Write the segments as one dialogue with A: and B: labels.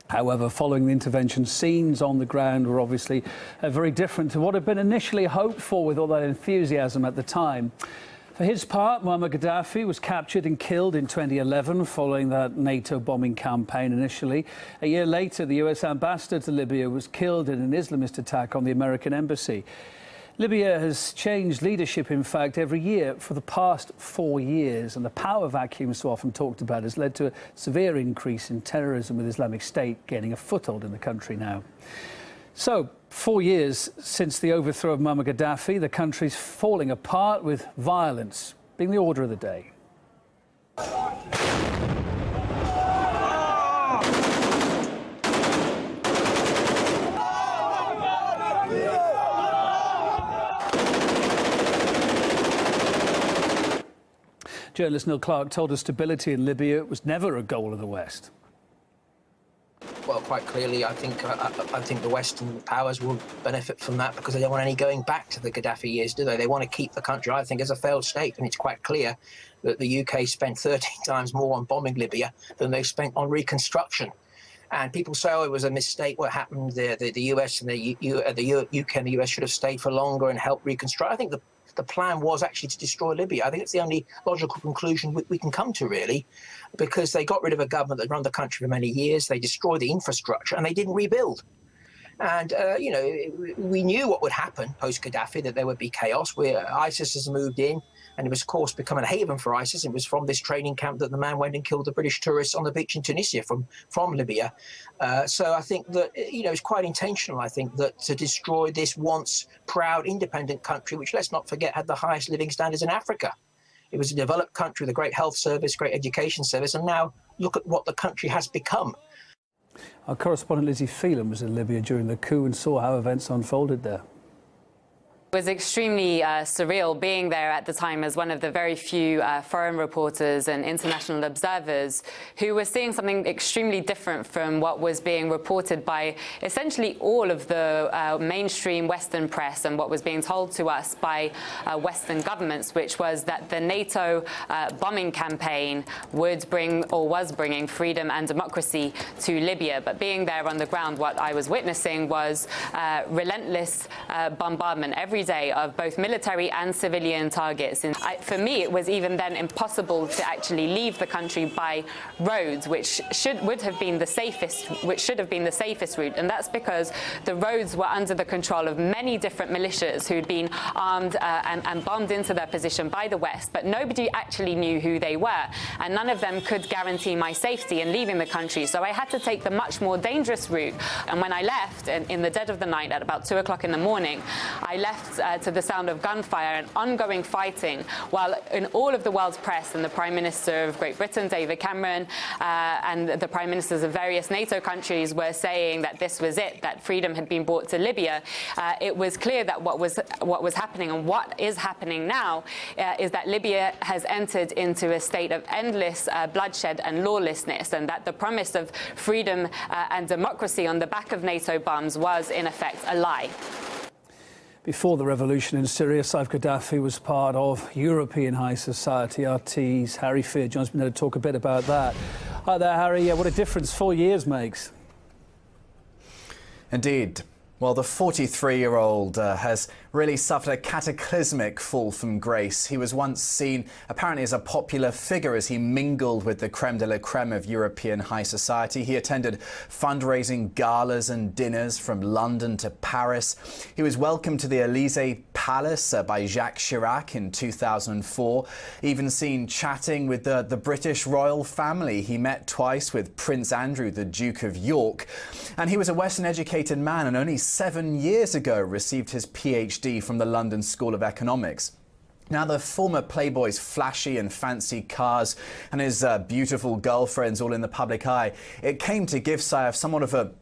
A: However, following the intervention, scenes on the ground were obviously very different to what had been initially hoped for with all that enthusiasm at the time. For his part, Muammar Gaddafi was captured and killed in 2011 following that NATO bombing campaign initially. A year later, the US ambassador to Libya was killed in an Islamist attack on the American embassy. Libya has changed leadership, in fact, every year for the past 4 years, and the power vacuum so often talked about has led to a severe increase in terrorism, with Islamic State gaining a foothold in the country now. So, 4 years since the overthrow of Muammar Gaddafi, the country's falling apart, with violence being the order of the day. Journalist Neil Clark told us stability in Libya was never a goal of the West.
B: Well, quite clearly, I think the Western powers will benefit from that, because they don't want any going back to the Gaddafi years, do they? They want to keep the country, I think, as a failed state, and it's quite clear that the UK spent 13 times more on bombing Libya than they spent on reconstruction. And people say, oh, it was a mistake what happened. The US and the UK and the US should have stayed for longer and helped reconstruct. I think the plan was actually to destroy Libya. I think it's the only logical conclusion we can come to, really, because they got rid of a government that run the country for many years. They destroyed the infrastructure and they didn't rebuild. And, you know, we knew what would happen post-Gaddafi, that there would be chaos, where ISIS has moved in, and it was, of course, becoming a haven for ISIS. It was from this training camp that the man went and killed the British tourists on the beach in Tunisia from Libya. So I think that, you know, it's quite intentional, I think, that to destroy this once proud, independent country, which, let's not forget, had the highest living standards in Africa. It was a developed country with a great health service, great education service, and now look at what the country has become.
A: Our correspondent Lizzie Phelan was in Libya during the coup and saw how events unfolded there.
C: It was extremely surreal being there at the time as one of the very few foreign reporters and international observers who were seeing something extremely different from what was being reported by essentially all of the mainstream Western press and what was being told to us by Western governments, which was that the NATO bombing campaign would bring, or was bringing, freedom and democracy to Libya. But being there on the ground, what I was witnessing was relentless bombardment every day of both military and civilian targets. And for me, it was even then impossible to actually leave the country by roads, which should have been the safest route. And that's because the roads were under the control of many different militias who'd been armed and bombed into their position by the West, but nobody actually knew who they were, and none of them could guarantee my safety in leaving the country. So I had to take the much more dangerous route. And when I left in the dead of the night at about 2 o'clock in the morning, I left to the sound of gunfire and ongoing fighting, while in all of the world's press, and the Prime Minister of Great Britain, David Cameron, and the Prime Ministers of various NATO countries were saying that this was it, that freedom had been brought to Libya, it was clear that what was happening and what is happening now is that Libya has entered into a state of endless bloodshed and lawlessness, and that the promise of freedom and democracy on the back of NATO bombs was, in effect, a lie.
A: Before the revolution in Syria, Saif Gaddafi was part of European high society. RT's Harry Fear joins me now to talk a bit about that. Hi there, Harry. Yeah, what a difference 4 years makes.
D: Indeed. Well, the 43-year-old has really suffered a cataclysmic fall from grace. He was once seen, apparently, as a popular figure as he mingled with the creme de la creme of European high society. He attended fundraising galas and dinners from London to Paris. He was welcomed to the Élysée Palace by Jacques Chirac in 2004, even seen chatting with the British royal family. He met twice with Prince Andrew, the Duke of York. And he was a Western-educated man, and only 7 years ago received his PhD from the London School of Economics. Now, the former playboy's flashy and fancy cars and his beautiful girlfriends all in the public eye, it came to give Saif somewhat of a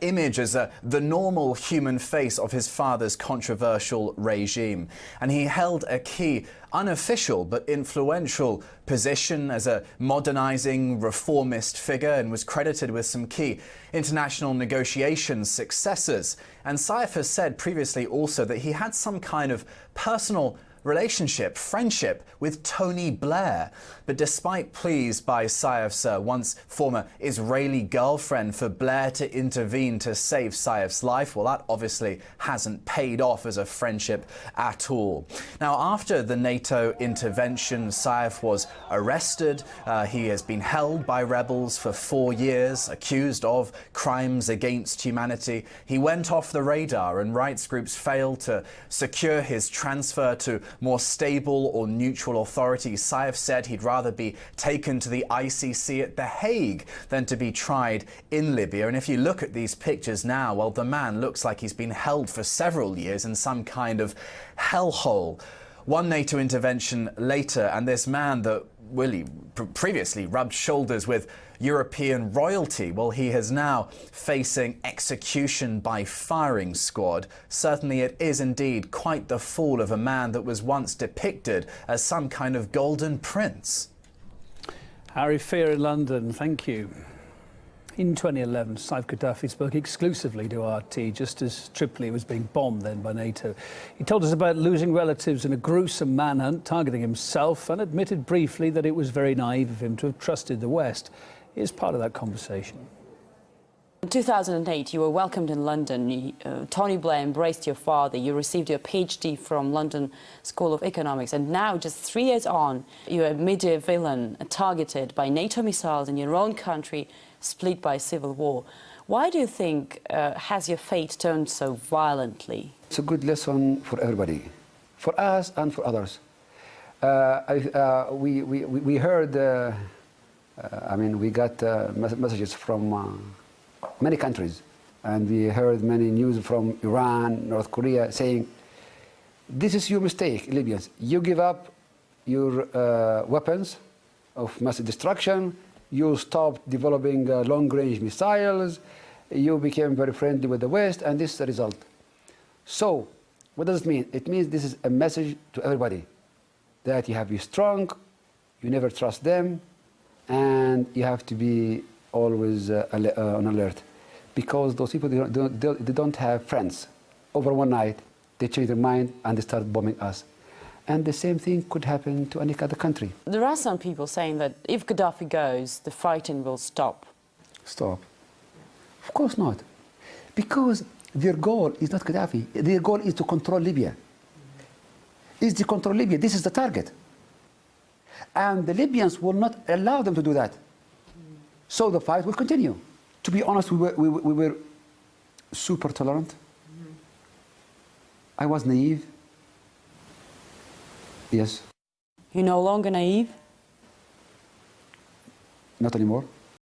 D: image as the normal human face of his father's controversial regime. And he held a key, unofficial but influential position as a modernizing reformist figure, and was credited with some key international negotiation successes. And Saif has said previously also that he had some kind of personal relationship, friendship with Tony Blair. But despite pleas by Saif's once former Israeli girlfriend for Blair to intervene to save Saif's life, well, that obviously hasn't paid off as a friendship at all. Now, after the NATO intervention, Saif was arrested. He has been held by rebels for 4 years, accused of crimes against humanity. He went off the radar, and rights groups failed to secure his transfer to more stable or neutral authorities. Saif said he'd rather be taken to the ICC at The Hague than to be tried in Libya. And if you look at these pictures now, well, the man looks like he's been held for several years in some kind of hellhole. One NATO intervention later, and this man that really previously rubbed shoulders with European royalty, well, he is now facing execution by firing squad. Certainly it is indeed quite the fall of a man that was once depicted as some kind of golden prince.
A: Harry Fear in London, thank you. In 2011, Saif Gaddafi spoke exclusively to RT just as Tripoli was being bombed then by NATO. He told us about losing relatives in a gruesome manhunt targeting himself, and admitted briefly that it was very naive of him to have trusted the West. Here's part of that conversation.
E: In 2008, you were welcomed in London. Tony Blair embraced your father. You received your PhD from London School of Economics. And now, just 3 years on, you're a media villain targeted by NATO missiles in your own country, split by civil war. Why do you think has your fate turned so violently?
F: It's a good lesson for everybody, for us and for others. We heard, we got messages from many countries, and we heard many news from Iran, North Korea, saying, this is your mistake, Libyans. You give up your weapons of mass destruction, you stopped developing long-range missiles, you became very friendly with the West, and this is the result. So, what does it mean? It means this is a message to everybody, that you have to be strong, you never trust them, and you have to be always on alert. Because those people, they don't have friends. Over one night, they change their mind and they start bombing us. And the same thing could happen to any other country.
E: There are some people saying that if Gaddafi goes, the fighting will stop.
F: Stop? Of course not. Because their goal is not Gaddafi. Their goal is to control Libya. Is to control Libya. This is the target. And the Libyans will not allow them to do that. So the fight will continue. To be honest, we were super tolerant. I was naive. Yes.
E: You're no longer naive?
F: Not anymore.